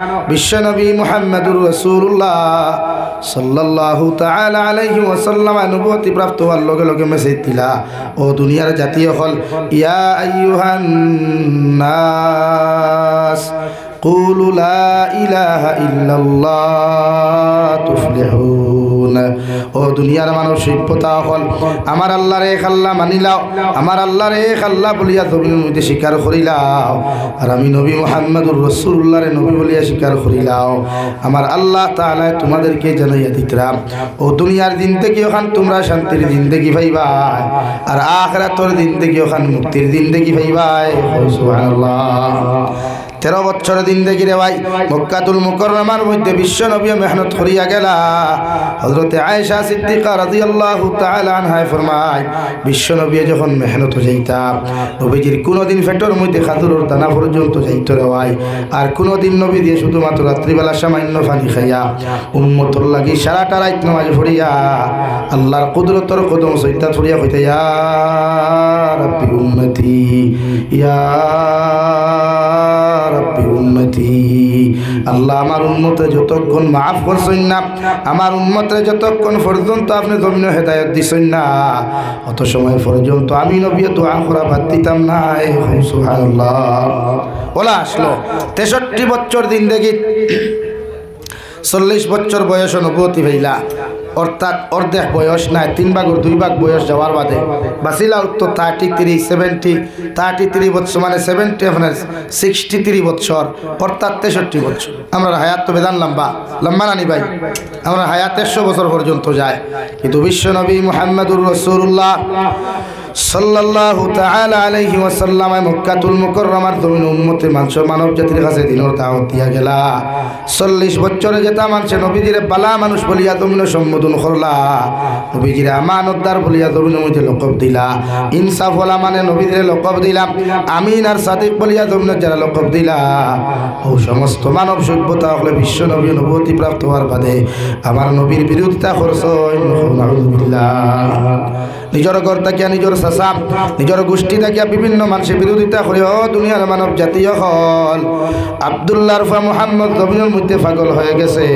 বিশ্বনবী মুহাম্মদুর রাসূলুল্লাহ সাল্লাল্লাহু তাআলা আলাইহি ওয়াসাল্লাম নবুয়তি প্রাপ্ত হওয়ার লগে লগে মেসেজ দিলা, ও দুনিয়ার জাতীয় হল, ইয়া আইয়ুহান নাস কুলু লা ইলাহা ইল্লাল্লাহ তুফলিহুন। ও দুনিয়ার মানুষ সভ্যতা হল, আমার আল্লাহর এক আল্লাহ মানিলাও, আমার আল্লাহর এক আল্লাহ বলিয়া জমিনের মধ্যে স্বীকার করিলাও, আর আমি নবী মুহাম্মদুর রাসূলুল্লাহর নবী বলিয়া স্বীকার করিলাও। আমার আল্লাহ তাআলা তোমাদেরকে জানাইয়া দিতরাম, ও দুনিয়ার জিন্দেগি ওখান তোমরা শান্তির জিন্দেগি পাইবাই, আর আখিরাতের জিন্দেগি ওখান মুক্তির জিন্দেগি পাইবাই। সুবহানাল্লাহ। 13 বছর জিন্দেগি রে ভাই মক্কাতুল মুকাররমার মধ্যে বিশ্ব নবী মেহনত করিয়া গেলা। হযরতে আয়েশা সিদ্দিকা রাদিয়াল্লাহু তাআলা আনহা ফরমায়, বিশ্ব নবী যখন মেহনত যাইতা, নবীজির কোনদিন পেটের মধ্যে খাজুরের দানা পর্যন্ত যাইত রে ভাই, আর কোনদিন নবী দিয়ে শুধুমাত্র রাত্রিবেলা সামান্য পানি খাইয়া উম্মতর লাগি সারাটা রাত নামাজ পড়িয়া আল্লাহর কুদরতের কদম সইতা ছড়িয়া কইতে, ইয়া রাব্বি উম্মতি, ইয়া রাব্বি উম্মতি। আল্লাহ আমার উম্মতে যতক্ষণ মাফ করছেন না, আমার উম্মতে যতক্ষণ পর্যন্ত আপনি জমিনে হেদায়েত দিছেন না, অত সময় পর্যন্ত আমি নবী দোয়া করা বাদ দিতাম না। সুবহানাল্লাহ। ওলা আসলো 63 বছর জিন্দেগি, 40 বছর বয়স নবুয়তি হইলা, অর্থাৎ অর্ধেক বয়স নাই, 3 ভাগের 2 ভাগ বয়স যাওয়ার বাদে বাসিলা উত্তর 33 বছর, মানে 70 আপনার 63 বছর, অর্থাৎ 63 বছর। আমরা হায়াত তো বেদান লম্বা নানি ভাই, আমরা হায়াত 100 বছর পর্যন্ত যায়, কিন্তু বিশ্ব নবী মুহাম্মদুর রাসূলুল্লাহ সাল্লাল্লাহু তাআলা আলাইহি ওয়াসাল্লাম মক্কাতুল মুকাররমার জমিন উম্মতে মানব জাতির কাছে দিনের দাওয়াত দিয়া গেলা। 40 বছরে যেটা মানুষে নবীজিরে বালা মানুষ বলিয়া জমিন সম্বোধন করলা, নবীজিরে আমানতদার বলিয়া জমিনের মধ্যে লকব দিলা, ইনসাফ ওয়ালা মানে নবীজিরে লকব দিলাম, আমিন আর সাদিক বলিয়া জমিনের যারা লকব দিলা, ও সমস্ত মানব সভ্যতা হলে বিশ্ব নবী নবুয়তি প্রাপ্ত হওয়ার বাদে আমার নবীর বিরোধিতা করছেন। নিজের ঘর থাকিয়া নিজের চাচা নিজের গোষ্ঠী থাকিয়া বিভিন্ন মানুষের বিরোধিতা করে, ও দুনিয়ার মানব জাতীয় হল আব্দুল্লাহ রফা মুহাম্মদ জমিনের মধ্যে পাগল হয়ে গেছে।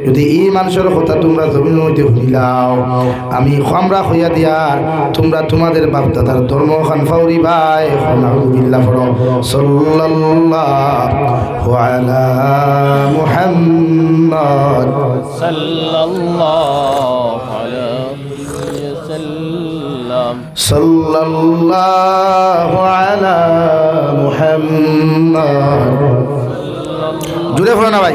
যদি এই মানুষের কথা তোমরা জমিনের মধ্যে ভুলিলাও, আমি খামরা হইয়া দিয়ার তোমরা তোমাদের বাপ দাদার ধর্ম খান ফাউরি ভাই। সাল্লাল্লাহু আলা মুহাম্মদ সাল্লাল্লাহু আলা মুহাম্মদ। জুড়ে পড়ো না ভাই,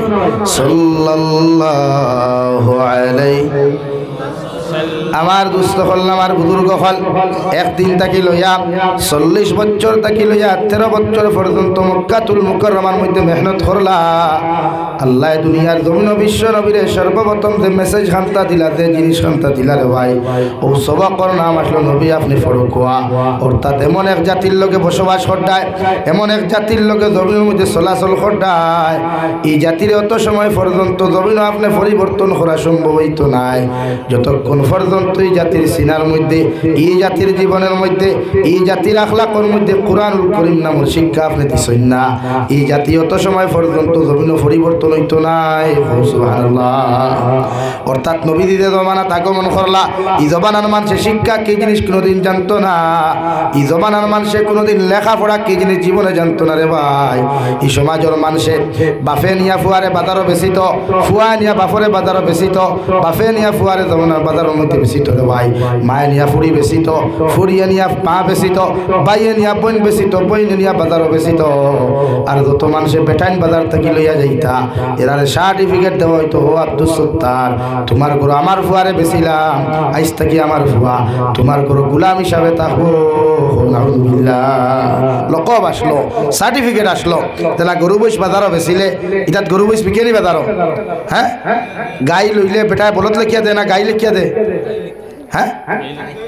সাল্লাল্লাহু আলাইহি। আমার দুস্থ হল আমার বুজুর্গ হল একদিন তাকে লইয়া 40 বছর তাকে লইয়া 13 বছর পর্যন্ত মক্কাতুল মুকাররমার মধ্যে মেহনত করলা। আল্লাহ দুনিয়ার জমিন বিশ্ব নবীরে সর্বপ্রথম যে মেসেজ খান্তা দিলা, যে জিনিস খান্তা দিলা রে ভাই, ও সবকর নাম আসলো নবী আপনি ফরকুয়া। অর্থাৎ এমন এক জাতির লোকে বসবাস করডায়, এমন এক জাতির লোকে জমিনের মধ্যে চলাচল করডায়, এই জাতির অত সময় পর্যন্ত জমিন আপনি পরিবর্তন করা সম্ভব হইতো নাই, যতক্ষণ পর্যন্ত এই জাতির সিনার মধ্যে, এই জাতির জীবনের মধ্যে, এই জাতির আখলাকের মধ্যে কুরআনুল কারীম নামের শিক্ষা আপনি দিছেন না, এই জাতি অত সময় পর্যন্ত জমিন পরিবর্তন হইতো নাই। সুবহানাল্লাহ। অর্থাৎ নবীদের জমানাত আগমন করলা, এই জমানার মানুষের শিক্ষা কি জিনিস কোনোদিন জানতো না, এই জমানার মানুষে কোনোদিন লেখাপড়া কি জিনিস জীবনে জানতো না রে ভাই। এই সমাজের মানুষে বাফে নিয়া ফুয়ারে বাজারও বেশিত, ফুয়া নিয়া বাফরে বাজারও বেশিত, বাফে নিয়া ফুয়ারে জমানার বাজারের মধ্যে বেশিত রে ভাই, মায়ে নিয়া ফুড়ি বেশিত, ফুড়িয়ে নিয়া মা বেশিত, বাইয়ে নিয়া বোন বেশিত, বইনে নিয়া বাজারও বেশিত। আর যত মানুষে বেটাইন বাজার থেকে লইয়া যাইতা, এরারে সার্টিফিকেট দেওয়া হইতো, ও আব্দুল সত্তার তোমার গরু আমার ফুয়ারে বেছিলাম, আইস থাকি আমার ফুয়া তোমার গরু গুলাম হিসাবে থাকবো। লকব আসলো, সার্টিফিকেট আসলো, তাহলে গরু বইস বাজারও বেছিলে, ইটাত গরু বইস বিকেনি বাজারও। হ্যাঁ, গাই লইলে বেটায় বলত লেখিয়া দে না গাই লেখিয়া দে? হ্যাঁ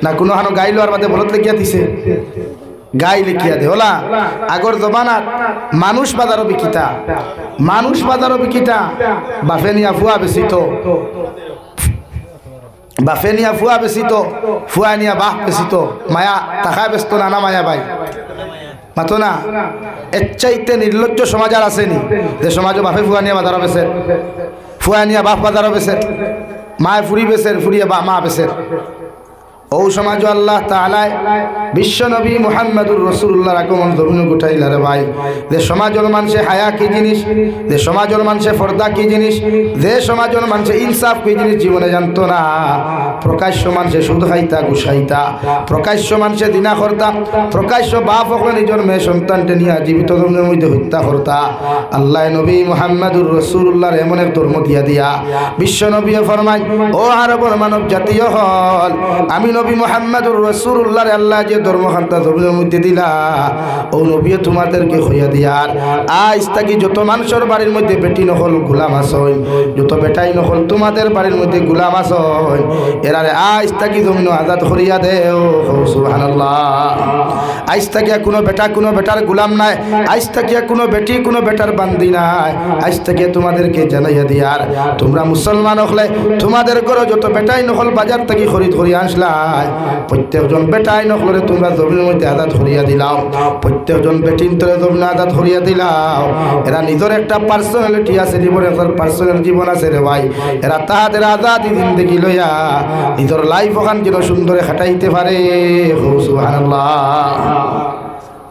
না, কোনো হানো গাই লোয়ার বাদে বলত লেখিয়া দিছে, গাই লিখিয়া দে। ওলা আগর জমানাত মানুষ বাজারও বিকিতা, মানুষ বাজারও বিকিতা, বাফে নিয়া ফুয়া বেশিত, বাফে নিয়া ফুয়া বেশিত, ফুয়া নিয়া বাহ বেশিত, মায়া টাকা ব্যস্ত নানা মায়া ভাই, মাতো না এর চাইতে নির্লজ্জ সমাজ আর আসেনি যে সমাজও বাপে ফুয়া নিয়ে বাজারও বেছে, ফুয়া নিয়ে বাপ বাজারও বেছে, মায় ফুরি বেছের ফুরিয়ে মা বেছের। ও সমাজ আল্লাহ তাআলায় বিশ্ব নবী মুহাম্মদুর রাসূলুল্লাহর আগমন জমিন গোটাইলা রে ভাই। যে সমাজের মানুষে হায়া কি জিনিস, যে সমাজের মানুষে পর্দা কি জিনিস, যে সমাজের মানুষে ইনসাফ কি জিনিস জীবনে জানতো না। প্রকাশ্য মানুষে সুদ খাইতা ঘুষ খাইতা, প্রকাশ্য মানুষে দিনা করতা, প্রকাশ্য বাপ হকলে নিজের মেয়ে সন্তানকে নিয়ে জীবিত ধর্মের মধ্যে হত্যা করতা। আল্লাহ নবী মুহাম্মদুর রাসূলুল্লাহর এমন এক ধর্ম দিয়া বিশ্ব নবী ফরমায়, ও আরবের মানব জাতীয় হল, আমি নবী মুহাম্মদুর রাসূলুল্লাহর আল্লাহ যে ধর্মখান্তা জমিনের মধ্যে দিলা, ও নবী তোমাদেরকে হইয়া দিয়ার আজ তাকি যত মানুষের বাড়ির মধ্যে বেটি নকল গোলাম আসন, যত বেটাই নকল তোমাদের বাড়ির মধ্যে গোলাম আসন, এরারে আজ তাকি জমিন আজাদ করিয়া দেও। সুবহানাল্লাহ। আজ তাকিয়া কোনো বেটা কোনো বেটার গোলাম নাই, আজ তাকিয়া কোনো বেটি কোনো বেটার বান্দি নাই, আজ তাকিয়া তোমাদেরকে জানাইয়া দিয়ার তোমরা মুসলমান হলে তোমাদের ঘরে যত বেটাই নকল বাজার থেকে খরিদ করিয়া আসলা, প্রত্যেকজন বেটাই নকলরে তোমরা জমিনের মধ্যে আজাদ করিয়া দিলাও, প্রত্যেকজন বেটিন তোরে জমিন আজাদ করিয়া দিলাও। এরা নিজের একটা পার্সোনালিটি আছে, জীবনের পার্সোনাল জীবন আছে রে ভাই। এরা তাহাদের আজাদি জিন্দেগি লইয়া নিজের লাইফ ওখান যেন সুন্দরে খাটাইতে পারে। সুবহানাল্লাহ।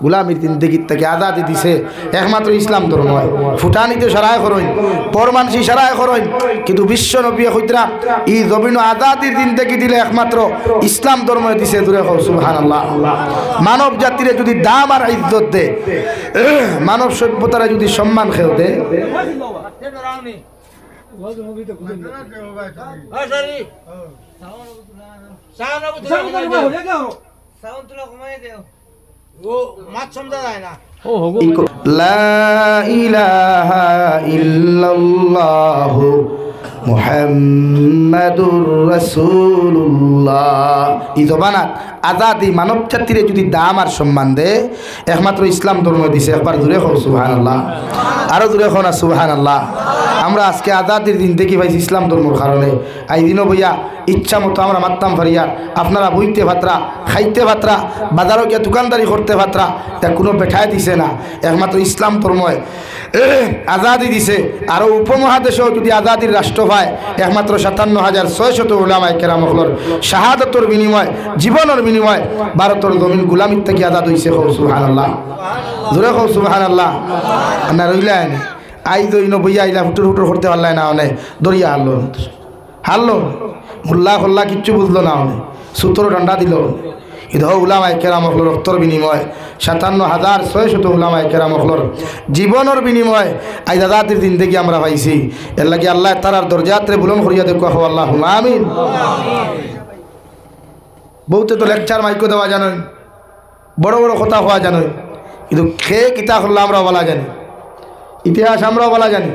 গুলামির জিন্দেগির থেকে আজাদি দিছে একমাত্র ইসলাম ধর্ম। ফুটানিতে সারায় করইন, পরমানসি সারায় করইন, কিন্তু বিশ্ব নবী হইতরা এই জমিন আজাদির জিন্দেগি দিলে একমাত্র ইসলাম ধর্ম দিছে। দূরে হোক সুবহানাল্লাহ। মানব জাতিরে যদি দাম আর ইজ্জত দে, মানব সভ্যতারা যদি সম্মান খেয়ে দে, লা ইলাহা ইল্লাল্লাহু মুহাম্মাদুর রাসূলুল্লাহ। এই জবানাত আজাদি মানব জাতিরে যদি দাম আর সম্মান দে একমাত্র ইসলাম ধর্ম দিছে। একবার জোরে হোক সুবহানাল্লাহ, আরো জোরে হোক না সুবহানাল্লাহ। আমরা আজকে আজাদির দিন দেখি পাইছি ইসলাম ধর্মর কারণে। এই দিনও বইয়া ইচ্ছা মতো আমরা মারতাম ফারিয়ার, আপনারা বইতে ভাতরা খাইতে ভাতরা বাজারও গিয়ে দোকানদারি করতে ভাতরা, তা কোনো বেঠায় দিছে না, একমাত্র ইসলাম ধর্ময় আজাদি দিছে। আরও উপমহাদেশেও যদি আজাদির রাষ্ট্র পায় একমাত্র ৫৭,৬০০ উলামায়ে কেরাম হলর শাহাদতর বিনিময়, জীবনের বিনিময় ভারতের জমিন গুলামির থেকে আজাদ হইছে। হোক সুবহানাল্লাহ, জোরে হোক সুবহানাল্লাহ। না রইলেন আই দইন বইয়া আইলা হুটুর হুটুর করতে পারলাই না, অনে দরিয়া হারলো হারলো মোল্লা খোল্লা কিচ্ছু বুঝলো না, অনে সূত্র ডান্ডা দিল। ইদ উলামায়ে কেরাম হলর রক্তর বিনিময় ৫৭,৬০০ উলামায়ে কেরাম হলর জীবনের বিনিময় আজ আজাদির জিন্দেগি আমরা পাইছি। এর লাগে আল্লাহ তারার দরজাতে বুলন্দ করিয়া দেখো আল্লাহুম্মা আমিন। বহুতে তো লেকচার মাইকো দেওয়া জানেন, বড় বড় কথা হওয়া জানেন, কিন্তু খেয়ে কিতাব হল্লা আমরাও বলা জানি, ইতিহাস আমরাও বলা জানি।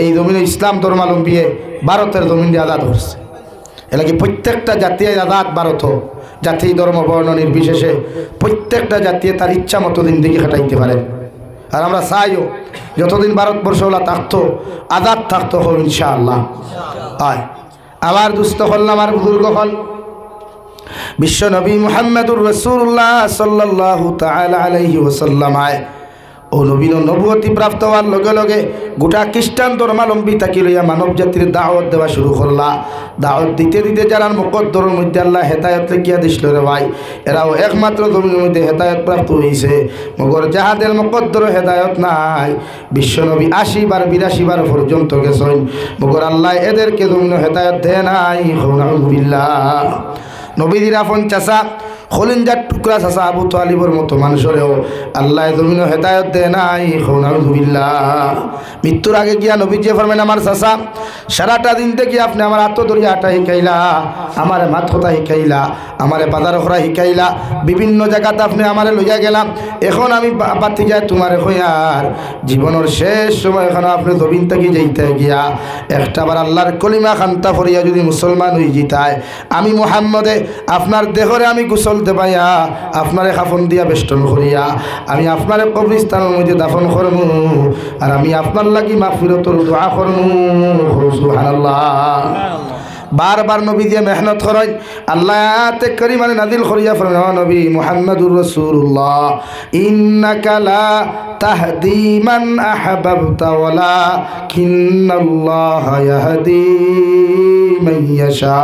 এই জমিনে ইসলাম ধর্মালম্বিয়ে ভারতের জমিন দিয়ে আজাদ হচ্ছে। এলাকি প্রত্যেকটা জাতি আজাদ ভারত, জাতি ধর্ম বর্ণ নির্বিশেষে প্রত্যেকটা জাতি তার ইচ্ছা মতো জিন্দেগি কাটাইতে পারে। আর আমরা চাইও যতদিন ভারতবর্ষওয়ালা থাকতো আজাদ থাকতো হোক ইনশাআল্লাহ। হয় আমার দুস্থ হল আমার বুজুর্গ হল বিশ্ব নবী মুহাম্মদুর রাসূলুল্লাহ সাল্লাল্লাহু তাআলা আলাইহি ওয়াসাল্লাম ও নবীন নবুয়তি প্রাপ্ত হওয়ার লগে লগে গোটা খ্রিস্টান ধর্মালম্বী তাকে লইয়া মানব জাতির দাওয়াত দেওয়া শুরু করলা। দাওয়াত দিতে দিতে যারা মুকদ্দরের মধ্যে আল্লাহ হেদায়ত লিখিয়া দিছিল রে ভাই, এরাও একমাত্র জমিনের মধ্যে হেদায়ত প্রাপ্ত হয়েছে। মগর যাহাদের মুকদ্দর হেদায়ত নাই বিশ্বনবী ৮০ বার ৮২ বার পর্যন্ত গেছেন, মগর আল্লাহ এদেরকে জমিন হেদায়ত দেয় নাই। নাউযুবিল্লাহ। নবীদের আপন চাচা খলিঞ্জার টুকরা চাচা আবু তালিবর মতো মানুষেরও আল্লাহ জমিনও হেদায়ত দেয় নাই। নাউযুবিল্লাহ। মৃত্যুর আগে গিয়া নবীজি ফরমাইন, আমার চাচা সারাটা দিন থেকে আপনি আমার হাত ধরিয়া আটা শিখাইলা, আমারে মাত কথা শিখাইলা, আমারে বাজার করা শিখাইলা, বিভিন্ন জায়গাতে আপনি আমারে লইয়া গেলাম, এখন আমি বাতি যাই তোমারে হইয়ার জীবনের শেষ সময় এখন আপনি জমিন থেকে যাইতে গিয়া একটাবার আল্লাহর কলিমা খান্তা ফরিয়া যদি মুসলমান হয়ে জিতায়, আমি মুহাম্মদে আপনার দেহরে আমি গোসল পাইয়া আপনারে কাফন দিয়া বেষ্টন করিয়া আমি আপনারে কবরস্থানের মধ্যে দাফন করমু, আর আমি আপনার লাগি মাগফিরাতের দোয়া করমু। সুবহানাল্লাহ। বারবার নবী দিয়ে মেহনত করেন আল্লাহ আয়াতে কারিমানে নাজিল করিয়া ফরমান নবী মুহাম্মদুর রাসূলুল্লাহ ইন্নাকা লা তাহদি মান আহবাবতা ওয়ালাকিন্নাল্লাহা ইয়াহদি মান ইয়াশা।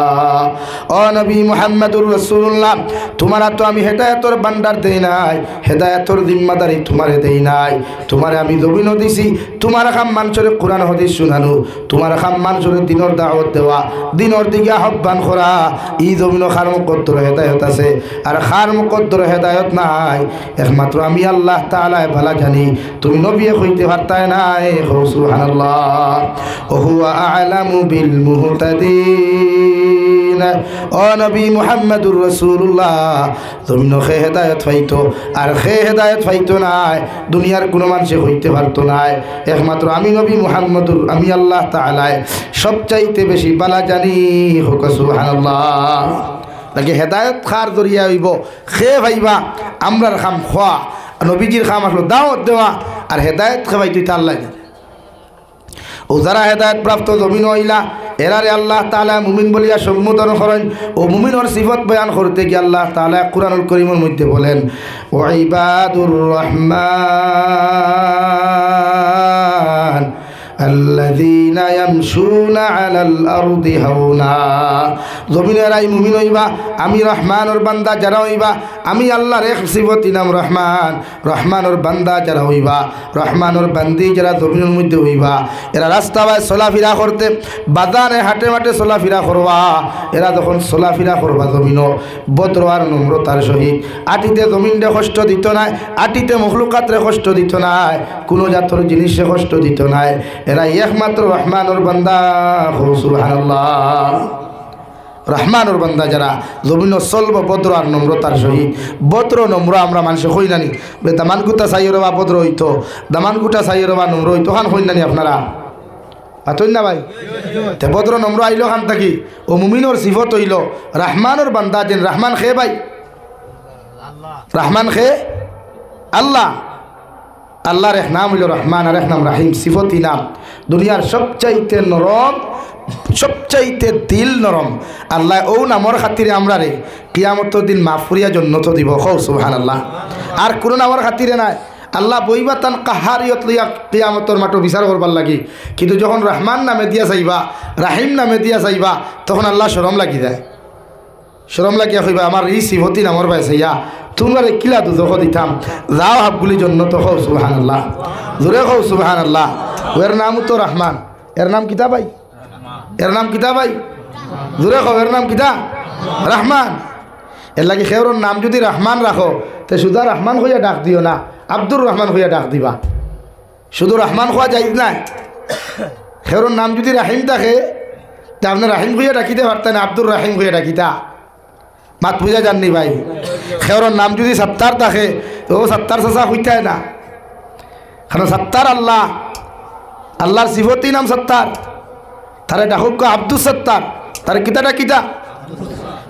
ও নবী মুহাম্মদুর রাসূলুল্লাহ তোমারা তো আমি হেদায়েতের ভান্ডার দেই নাই, হেদায়েতের জিম্মাদারি তোমারে দেই নাই, তোমারে আমি জমিনও দিছি, তোমার কাম মানুষের কোরআন হাদিস শুনানো, তোমার কাম মানুষের দিনের দাওয়াত দেওয়া, দিনের দিকে আহ্বান করা। ই জমিনও খার মুকদ্দর হেদায়েত আছে আর খার মুকদ্দর হেদায়েত নাই একমাত্র আমি আল্লাহ তাআলা ভালো জানি। তুমি নবী হইতে পারতাই নাই। সুবহানাল্লাহ। ওয়া হুয়া আ'লামু বিল মুহতাদিন। ও নবী মুহাম্মদুর রাসূলুল্লাহ জমিন খে হেদায়েত পাইতো আর খে হেদায়েত পাইতো নাই দুনিয়ার কোনো মানুষে হইতে পারতো নাই একমাত্র আমি নবী মুহাম্মদুর আমি আল্লাহ তাআলা সবচাইতে বেশি বালা জানি। হোক সুবহানাল্লাহ। তাকে হেদায়েত খার দরিয়া হইব খে ভাইবা আমরার খাম খোয়া, নবীজির খাম আসলো দাওয়াত দেওয়া আর হেদায়েত খাবাই তুই আল্লাহ জানে। ও যারা হেদায়েত প্রাপ্ত জমিন হইলা এরারে আল্লাহ তাআলা মুমিন বলিয়া সম্বোধন করেন। ও মুমিনের সিফত বয়ান করতে গিয়ে আল্লাহ তাআলা কুরআনুল কারীমের মধ্যে বলেন ওয়া ইবাদুর রহমান আল্লাযীনা ইয়ামশুনা আলাল আরদি হাওনা। জমিনের আই মুমিন হইবা আমি রহমানের বান্দা যারা হইবা আমি আল্লাহর এক সিফতি নাম রহমান। রহমানের বান্দা যারা হইবা রহমানের বান্দি যারা জমিনের মধ্যে হইবা এরা রাস্তায় চলাফেরা করতে বাজারে হাটে মাঠে চলাফেরা করবা। এরা যখন চলাফেরা করবা জমিন বদ্র আর নম্রতার সহিত আটিতে জমিনরে কষ্ট দিত নাই, আটিতে মখলুকাতরে কষ্ট দিত নাই, কোনো জাতর জিনিসে কষ্ট দিত নাই। এরা একমাত্র রহমানুর বান্দা। সুবহানাল্লাহ। রহমানুর বান্দা যারা জমিন চলব বদ্র আর নম্রতার সহিত। বদ্র নম্র আমরা মানুষে হই নানি দামান গুটা চাইয়ের বা বদ্র হইতো, দামান গুটা চাইয়ের বা নম্র হইতো খান হই নানি আপনারা পাতই না ভাই? তে বদ্র নম্র আইল খান থাকি ও মুমিনোর সিফত হইল রহমানুর বান্দা যেন রহমান খে ভাই রহমান খে আল্লাহ। আল্লাহর এক নাম হইল রহমান আর এক নাম রাহিম, সিফতি নাম। দুনিয়ার সবচাইতে নরম সবচাইতে দিল নরম আল্লাহ ও নামর খাতিরে আমরা রে কিয়ামতের দিন মাফ করিয়া জন্নত দিব। সুবহানাল্লাহ। আর কোনো নামর খাতিরে নাই। আল্লাহ বইবা তান কাহারিয়ত লইয়া কিয়ামতের মাঠে বিচার করবার লাগি, কিন্তু যখন রহমান নামে দিয়া যাইবা রাহিম নামে দিয়া যাইবা তখন আল্লাহ শরম লাগি যায়। শরম লাগিয়া কইবা আমার এই সিফতি নামর পাইছে ইয়া তোমারে কিলা দুজখ দিতাম যাও হাবগুলি জন্নত। সুবহানাল্লাহ। জোরে কও সুবহানাল্লাহ। এর নাম তো রহমান। এর নাম কিতা ভাই? এর নাম কিতা ভাই? জোরে কও এর নাম কিতা? রহমান। এর লাগি খেওর নাম যদি রহমান রাখো তে শুধু রহমান হইয়া ডাক দিও না, আব্দুর রহমান হইয়া ডাক দিবা। শুধু রহমান হওয়া যাইজ না। খেওর নাম যদি রাহিম থাকে তা আপনি রাহিম হইয়া ডাকিতে পারতেন, আব্দুর রাহিম হইয়া ডাকিতা। মাত বুঝা জাননি ভাই? খেওর নাম যদি সত্তার থাকে তো সত্তার চাষা হইতায় না, কারণ সত্তার আল্লাহ, আল্লাহর সিফতি নাম সত্তার। তারে ডাকুক আব্দুল সত্তার, তার কিতাটা কিতা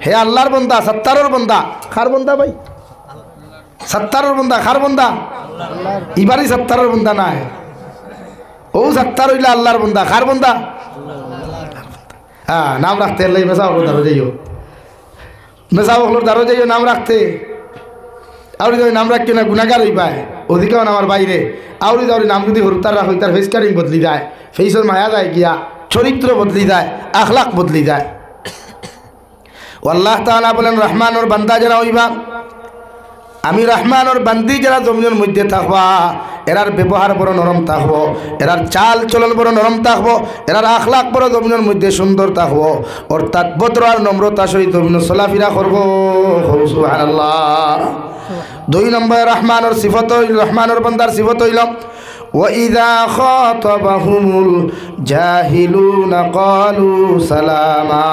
হে আল্লাহর বন্দা সত্তারের বন্দা। খার বন্দা ভাই? সত্তারের বন্দা। খার বন্দা? ইবারই সত্তারের বন্দা নাই, ও সত্তার হইলে আল্লাহর বন্দা। খার বন্দা? হ্যাঁ, নাম রাখতে এলে মেসা হলো দারো যাইও, মেসা হলোর দারো যাইও নাম রাখতে। আউরি যদি নাম রাখতে না গুণাগার হই পায় অধিকাও আমার বাইরে। আউরি দাউরি নাম যদি হরুতার রাখ তার ফেস কাটিং বদলি যায়, ফেসের মায়া যায় গিয়া, চরিত্র বদলি যায়, আখলাক বদলি যায়। আল্লাহ তাআলা বলেন রহমানুর বান্দা যারা হইবা আমি রহমানুর বান্দি যারা জমিনের মধ্যে থাকবা এরার ব্যবহার বড় নরম থাকবো, এরার চাল চলন বড় নরম থাকবো, এরার আখলাক বড় জমিনের মধ্যে সুন্দর থাকবো। অর্থাৎ ভদ্র আর নম্রতা সহিত জমিন চলাফেরা করবো। সুবহানাল্লাহ। 2 নম্বর রহমানুর সিফত হইল, রহমানুর বান্দার সিফত হইল وَإِذَا خَاطَبَهُمُ الْجَاهِلُونَ قَالُوا سَلَامًا।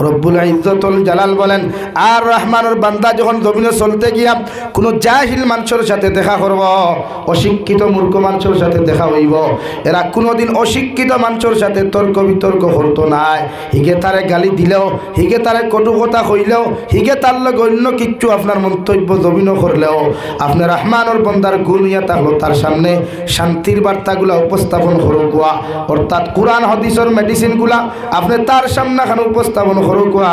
রব্বুল ইজ্জতুল জালাল বলেন আর রহমানুর বান্দা যখন জমিনে চলতে গিয়া কোনো জাহিল মানুষের সাথে দেখা করব, অশিক্ষিত মূর্খ মানুষের সাথে দেখা হইব, এরা কোনোদিন অশিক্ষিত মানুষের সাথে তর্ক বিতর্ক করতো নাই। হিগে তারে গালি দিলেও, হিগে তারে কটু কথা কইলেও, হিগে তার লগে অন্য কিচ্ছু আপনার মন্তব্য জমিনও করলেও আপনার রহমানুর বান্দার গুণ ইয়া থাকলো তার সামনে শান্তির বার্তাগুলা উপস্থাপন করুকা অর্থাৎ কোরআন হাদিসের মেডিসিনগুলা আপনি তার সামনে খান উপস্থাপন করুকা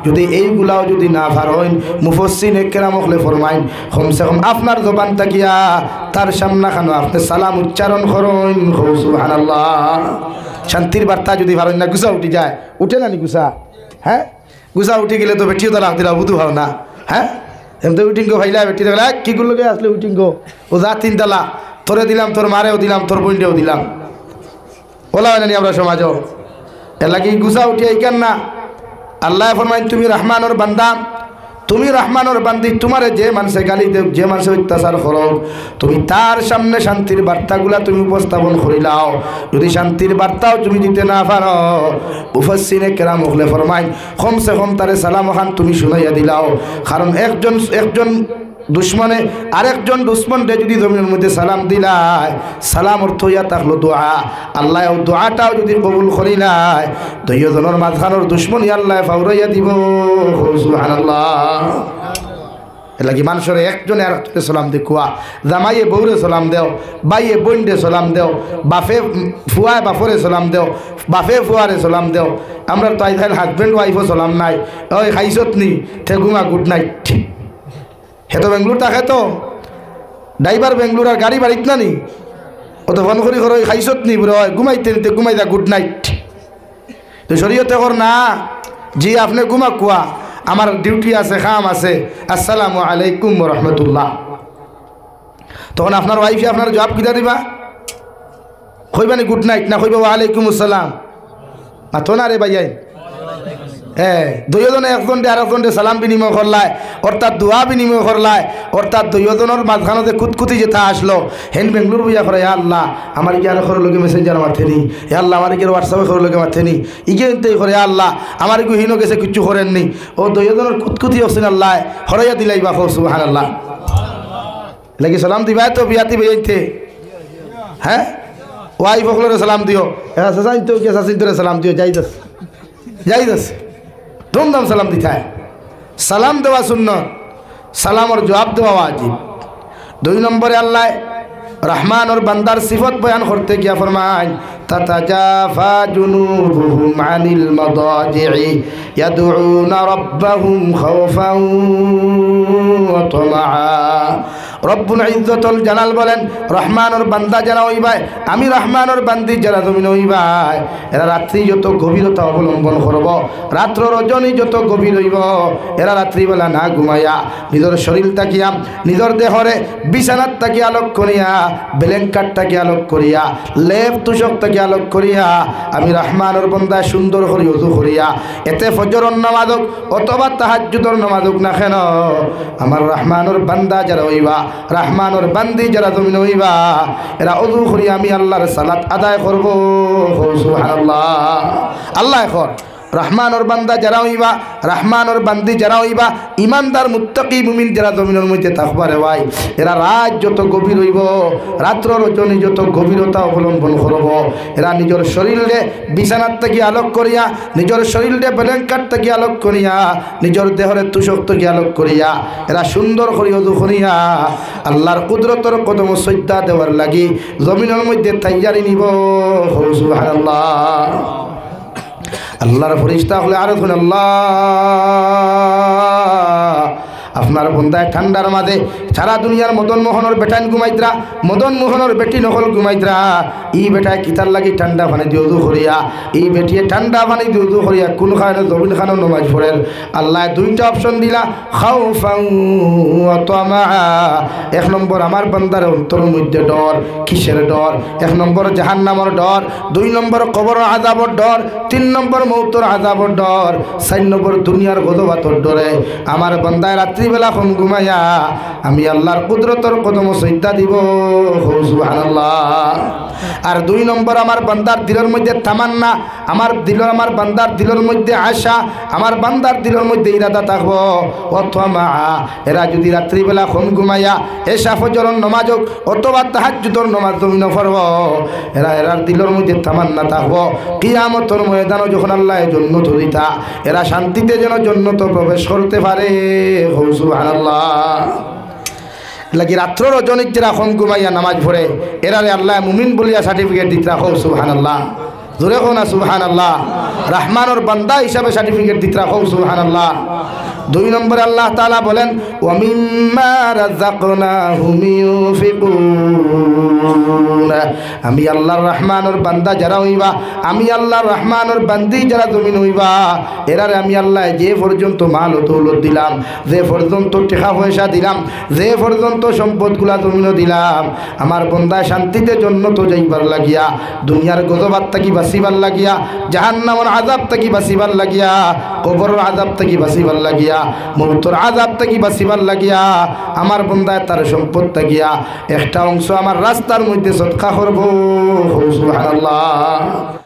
যদি এইগুলাও যদি না পারেন মুফাসসির কেরাম হলে ফরমাইন কমসে কম আপনার জবান তাকিয়া তার সামনে খান আপনি সালাম উচ্চারণ করুন সুবহানাল্লাহ শান্তির বার্তা যদি পারেন না গুছা উঠে যায় উঠে না নি গুছা হ্যাঁ গুছা উঠে গেলে তো বেটিও তো লাগতে বুধু ভাও না হ্যাঁ এমনি উঠিঙ্গো ভাইলা বেটি দেখলা কি করলো গে আসলে উঠিঙ্গো ও যা তিনতলা তোরে দিলাম তোর মারেও দিলাম তোর বোনটাও দিলাম ওলা হয় না আমরা সমাজও এর লাগে গুছা উঠিয়ে কেন না আল্লাহ ফরমাইন তুমি রহমানের বান্দা তুমি রহমানের বান্দি তোমারে যে মানুষে গালি দেব যে মানুষে অত্যাচার করো তুমি তার সামনে শান্তির বার্তাগুলা তুমি উপস্থাপন করিলাও যদি শান্তির বার্তাও তুমি দিতে না পারো মুফাসসিরে কেরাম হলে ফরমাইন কমসে কম তারে সালাম খান তুমি শুনাইয়া দিলাও কারণ একজন দুশ্মনে আরেকজন দুশ্মনকে যদি জমিনের মধ্যে সালাম দিলাই সালাম অর্থ ইয়া থাকলো দোয়া আল্লাহ দোয়াটাও যদি কবুল করিলাই দুইজনের মাঝখানোর দুশ্মনী আল্লাহ ফাউরাইয়া দিব সুবহানাল্লাহ এর লাগি মানুষের একজনে আরেকজনে সালাম দেখুয়া জামাইয়ে বউরে সালাম দেও বাইয়ে বোনরে সালাম দেও বাপে ফুয়ায় বাপরে সালাম দেও বাপে ফুয়ারে সালাম দেও আমরা তো আইথাইল হাজব্যান্ড ওয়াইফও সালাম নাই ওই খাইছত নি থেগুমা গুড নাইট হে তো বেঙ্গলোর থাকে তো ড্রাইভার বেঙ্গলোর আর গাড়ি বাড়িত না নি ও তো ফোন করি করো খাইছত নি বুড়ো ঘুমাইতে নিতে ঘুমাই যা গুড নাইট তো শরীয়তে কর না জি আপনি ঘুমা কুয়া আমার ডিউটি আছে কাম আছে আসসালামু আলাইকুম ওয়া রাহমাতুল্লাহ তখন আপনার ওয়াইফে আপনার জবাব কিটা দিবা কইবানি গুড নাইট না কইবা ওয়া আলাইকুম আসসালাম মাতো না রে ভাইয়াই দুইজনে একজনকে আরেকজনকে সালাম বিনিময় করলায় অর্থাৎ দোয়া বিনিময় করলায় অর্থাৎ দুইজনের মাঝখানে কুতকুতি যেটা আসলো হেন বেঙ্গলোর বুঝা করে আল্লাহ আমার কি আর খর লোকে মেসেঞ্জার মারতে নি আল্লাহ আমার কি হোয়াটসঅ্যাপে খর লোকে মারতে নি ইগেনতেই করে আল্লাহ আমার কি হিনো গেছে কিচ্ছু করেননি ও দুইজনের কুতকুতি হচ্ছেন আল্লাহ হরাইয়া দিলাই বা সুবহানাল্লাহ লাগি সালাম দিবাই তো বিয়াতি বেইতে হ্যাঁ ওয়াইফ হকলরে সালাম দিও সাসাইন তো কি সাসাইন তোরে সালাম দিও যাইদাস ধুমধাম সালাম দিতে হয় সালাম দেওয়া সুন্নত সালামর জবাব দেওয়া ওয়াজিব দুই নম্বরে আল্লাহ রহমান और बंदार सिफत बयान करते क्या फरमाएं ततजाफा जुनूबुहुम अनिल मदाजि'i यद'ूना रब्बहुम खौफan व तमआ রব্বুল ইজ্জতুল জালাল বলেন রহমানের বান্দা যারা হইবাই আমি রহমানের বান্দি যারা জমিন হইবাই এরা রাত্রি যত গভীরতা অবলম্বন করব রাত্র রজনী যত গভীর হইব এরা রাত্রিবেলা না ঘুমাইয়া নিজের শরীর তাকিয়া নিজের দেহরে বিছানাত তাকিয়া আলোক করিয়া ব্ল্যাঙ্কেট তাকিয়া আলোক করিয়া লেপ তুষক তাকিয়া আলোক করিয়া আমি রহমানের বান্দা সুন্দর করে ওযু করিয়া এতে ফজরের নামাজ অথবা তাহাজ্জুদের নামাজ না কেন আমার রহমানের বান্দা যারা হইবা রহমানের বান্দি যারা জমিন হইবা এরা ওযু করি আমি আল্লাহর সালাত আদায় করব সুবহানাল্লাহ আল্লাহ কর রহমানের বান্দা যারা হইবা রহমানের বান্দি যারা হইবা ইমানদার মুত্তাকি মুমিন যারা জমিনের মধ্যে থাকবা রে ভাই এরা রাত যত গভীর হইব রাত্র রজনী যত গভীরতা অবলম্বন করব এরা নিজের শরীরে বিছানার থেকে আলোক করিয়া নিজের শরীরে ব্ল্যাঙ্কেট থেকে আলোক করিয়া নিজের দেহরে তুষক থেকে আলোক করিয়া এরা সুন্দর করে ওযু করিয়া আল্লাহর কুদরতের কদম সজদা দেওয়ার লাগি জমিনের মধ্যে তৈয়ারি নিব সুবহানাল্লাহ আল্লাহর ফেরেশতা হলে আরো শুন আল্লাহ আপনার বন্দায় ঠান্ডার মাঝে সারা দুনিয়ার মদন মোহনের বেটাইন ঘুমাইতরা মদন মোহনের বেটি নকল ঘুমাইতরা ই বেটায় কিতার লাগি ঠান্ডা পানি দিয়ে উযু করিয়া এই বেটিয়ে ঠান্ডা পানি দিয়ে উযু করিয়া কোন খানে জমিন খানো নামাজ পড়েন আল্লাহ দুইটা অপশন দিলা খাউফান ওয়া তামা এক নম্বর আমার বান্দার অন্তরের মধ্যে ডর কিসের ডর এক নম্বর জাহান্নামের ডর দুই নম্বর কবরের আযাবের ডর তিন নম্বর মৌতের আযাবের ডর চার নম্বর দুনিয়ার গজবাতর ডরে আমার বান্দায় রাত্রিবেলা কম ঘুমাইয়া আমি আল্লাহর কুদরতের কদম সজদা দিব সুবহানাল্লাহ আর দুই নম্বর আমার বান্দার দিলের মধ্যে তামান্না আমার বান্দার দিলের মধ্যে আশা আমার বান্দার দিলের মধ্যে ইরাদা থাকবো অথবা এরা যদি রাত্রিবেলা কম ঘুমাইয়া এশা ফজরের নামাজ অথবা তাহাজ্জুদের নামাজ জমিন পড়ব এরার দিলের মধ্যে তামান্না থাকবো কিয়ামতের ময়দানে যখন আল্লাহ জান্নাত দিতা এরা শান্তিতে যেন জান্নাতে প্রবেশ করতে পারে সুবহানাল্লাহ লাগি রাত্র রজনীর যারা কম ঘুমাইয়া নামাজ পড়ে এরারে আল্লাহ মুমিন বলিয়া সার্টিফিকেট দিতে রাখো সুবহানাল্লাহ। জোরে কো না সুবহানাল্লাহ। রহমানের বান্দা হিসাবে সার্টিফিকেট দিতে রাখো সুবহানাল্লাহ। 2 নম্বরে আল্লাহ তাআলা বলেন ওয়া মিম্মা রাযাকনাহুম ইউফিকুন। আমি আল্লাহর রহমানের বান্দা যারা হইবা, আমি আল্লাহর রহমানের বান্দি যারা জমিন হইবা, এরারে আমি আল্লাহ যে পর্যন্ত মাল ও দৌলত দিলাম, যে পর্যন্ত টাকা পয়সা দিলাম, যে পর্যন্ত সম্পদগুলা জমিনও দিলাম, আমার বান্দা শান্তিতে জন্নত যাইবার লাগিয়া, দুনিয়ার গজবাত থাকি বাঁচিবার লাগিয়া, জাহান্নামের আযাব থাকি বাঁচিবার লাগিয়া, কবরের আযাব থাকি বাঁচিবার লাগিয়া, মৌতের আযাব থেকে বাঁচিবার লাগিয়া আমার বান্দায় তার সম্পদ থাকিয়া একটা অংশ আমার রাস্তার মধ্যে সদকা করব। সুবহানাল্লাহ।